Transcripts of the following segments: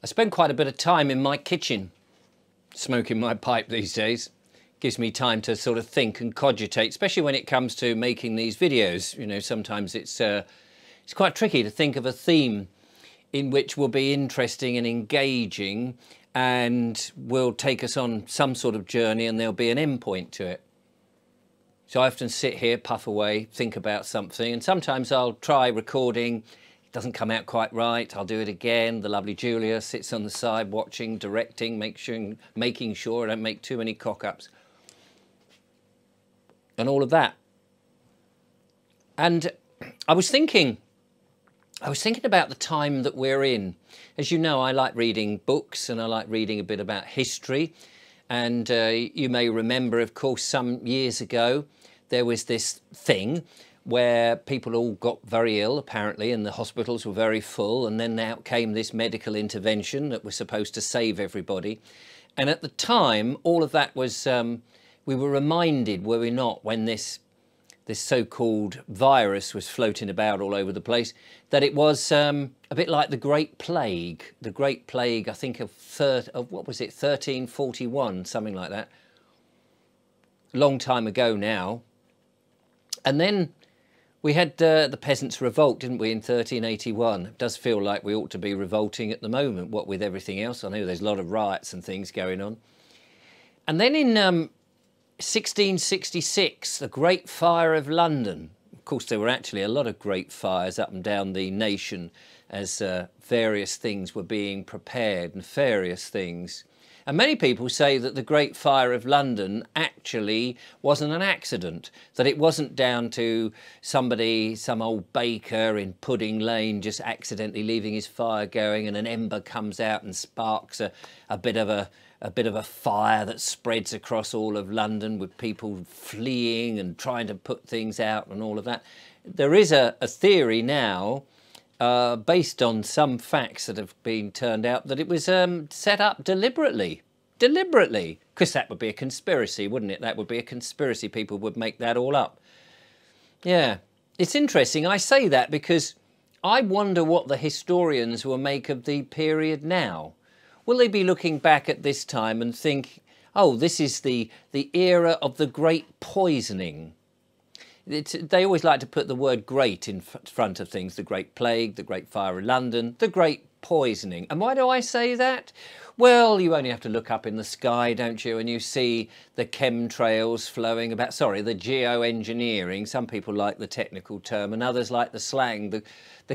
I spend quite a bit of time in my kitchen smoking my pipe these days. Gives me time to sort of think and cogitate, especially when it comes to making these videos. You know, sometimes it's quite tricky to think of a theme in which will be interesting and engaging and will take us on some sort of journey, and there'll be an end point to it. So I often sit here, puff away, think about something, and sometimes I'll try recording. It doesn't come out quite right. I'll do it again. The lovely Julia sits on the side watching, directing, making sure I don't make too many cock-ups. And all of that. And I was thinking about the time that we're in. As you know, I like reading books and I like reading a bit about history. And you may remember, of course, some years ago, there was this thing where people all got very ill, apparently, and the hospitals were very full. And then out came this medical intervention that was supposed to save everybody. And at the time, all of that was, we were reminded, were we not, when this so-called virus was floating about all over the place, that it was a bit like the Great Plague. The Great Plague, I think, of what was it, 1341, something like that. A long time ago now. And then we had the Peasants' Revolt, didn't we, in 1381. It does feel like we ought to be revolting at the moment, what with everything else. I know there's a lot of riots and things going on. And then in 1666, the Great Fire of London. Of course, there were actually a lot of great fires up and down the nation as various things were being prepared, nefarious things. And many people say that the Great Fire of London actually wasn't an accident, that it wasn't down to somebody, some old baker in Pudding Lane just accidentally leaving his fire going and an ember comes out and sparks a bit of a fire that spreads across all of London with people fleeing and trying to put things out and all of that. There is a theory now, based on some facts that have been turned out, that it was set up deliberately, because that would be a conspiracy, wouldn't it? That would be a conspiracy. People would make that all up. Yeah, it's interesting. I say that because I wonder what the historians will make of the period now. Will they be looking back at this time and think, oh, this is the era of the Great Poisoning? They always like to put the word great in front of things. The Great Plague, the Great Fire of London, the Great Poisoning. And why do I say that? Well, you only have to look up in the sky, don't you? And you see the chemtrails flowing about, sorry, the geoengineering. Some people like the technical term and others like the slang, the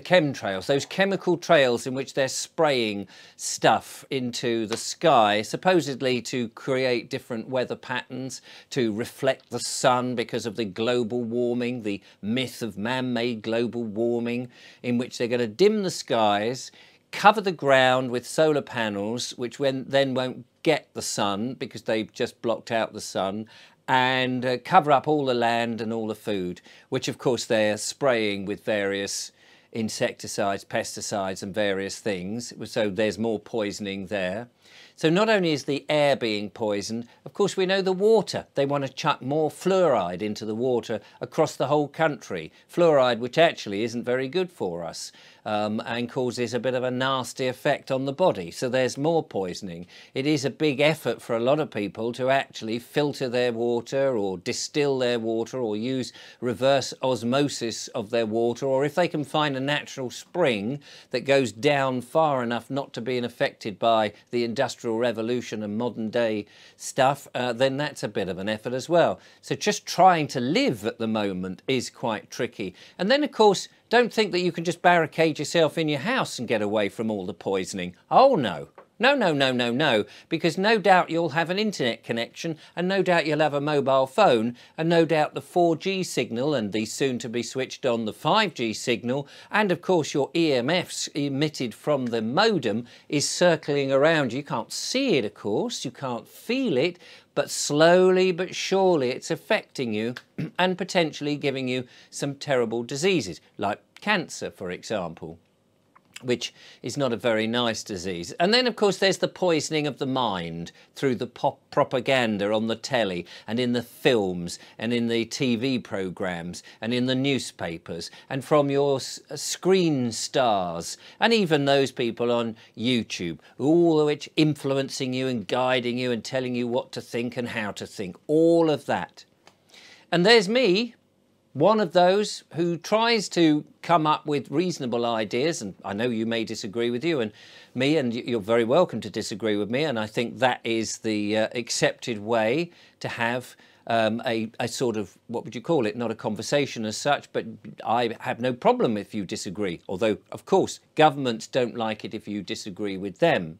chemtrails, those chemical trails in which they're spraying stuff into the sky, supposedly to create different weather patterns, to reflect the sun because of the global warming, the myth of man-made global warming, in which they're going to dim the skies, cover the ground with solar panels, which then won't get the sun because they've just blocked out the sun, and cover up all the land and all the food, which of course they're spraying with various insecticides, pesticides and various things. So there's more poisoning there. So not only is the air being poisoned, of course we know the water. They want to chuck more fluoride into the water across the whole country. Fluoride, which actually isn't very good for us and causes a bit of a nasty effect on the body. So there's more poisoning. It is a big effort for a lot of people to actually filter their water or distill their water or use reverse osmosis of their water, or if they can find a natural spring that goes down far enough not to be affected by the Industrial Revolution and modern day stuff, then that's a bit of an effort as well. So just trying to live at the moment is quite tricky. And then of course, don't think that you can just barricade yourself in your house and get away from all the poisoning. Oh no. No, no, no, no, no, because no doubt you'll have an internet connection and no doubt you'll have a mobile phone and no doubt the 4G signal and the soon to be switched on the 5G signal and of course your EMFs emitted from the modem is circling around. You can't see it, of course, you can't feel it, but slowly but surely it's affecting you and potentially giving you some terrible diseases like cancer, for example. which is not a very nice disease. And then, of course, there's the poisoning of the mind through the propaganda on the telly and in the films and in the TV programmes and in the newspapers and from your screen stars and even those people on YouTube, all of which influencing you and guiding you and telling you what to think and how to think, all of that. And there's me, one of those who tries to come up with reasonable ideas, and I know you may disagree with you and me, and you're very welcome to disagree with me, and I think that is the accepted way to have a sort of, what would you call it, not a conversation as such, but I have no problem if you disagree, although of course governments don't like it if you disagree with them.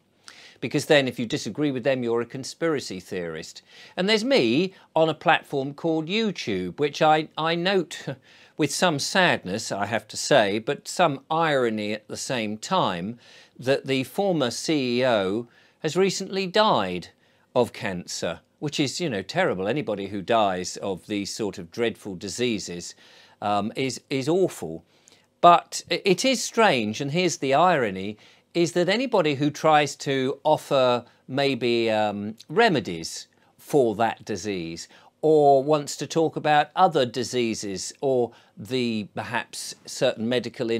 Because then if you disagree with them, you're a conspiracy theorist. And there's me on a platform called YouTube, which I note with some sadness, I have to say, but some irony at the same time, that the former CEO has recently died of cancer, which is, you know, terrible. Anybody who dies of these sort of dreadful diseases is awful. But it is strange, and here's the irony, is that anybody who tries to offer maybe remedies for that disease, or wants to talk about other diseases or the perhaps certain medical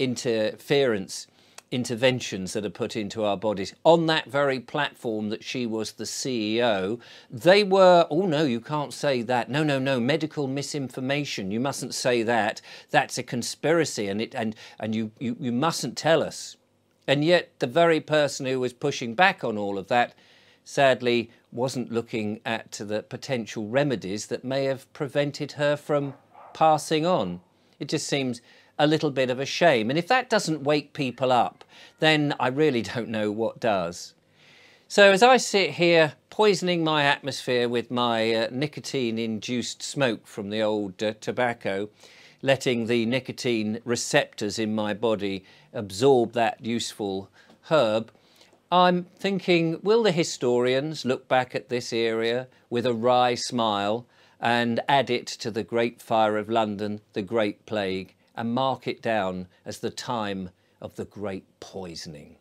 interventions that are put into our bodies on that very platform that she was the CEO, they were, oh no, you can't say that. No, no, no, medical misinformation. You mustn't say that. That's a conspiracy, and you mustn't tell us. And yet the very person who was pushing back on all of that sadly wasn't looking at the potential remedies that may have prevented her from passing on. It just seems a little bit of a shame. And if that doesn't wake people up, then I really don't know what does. So as I sit here poisoning my atmosphere with my nicotine-induced smoke from the old tobacco, letting the nicotine receptors in my body absorb that useful herb, I'm thinking, will the historians look back at this area with a wry smile and add it to the Great Fire of London, the Great Plague, and mark it down as the time of the Great Poisoning?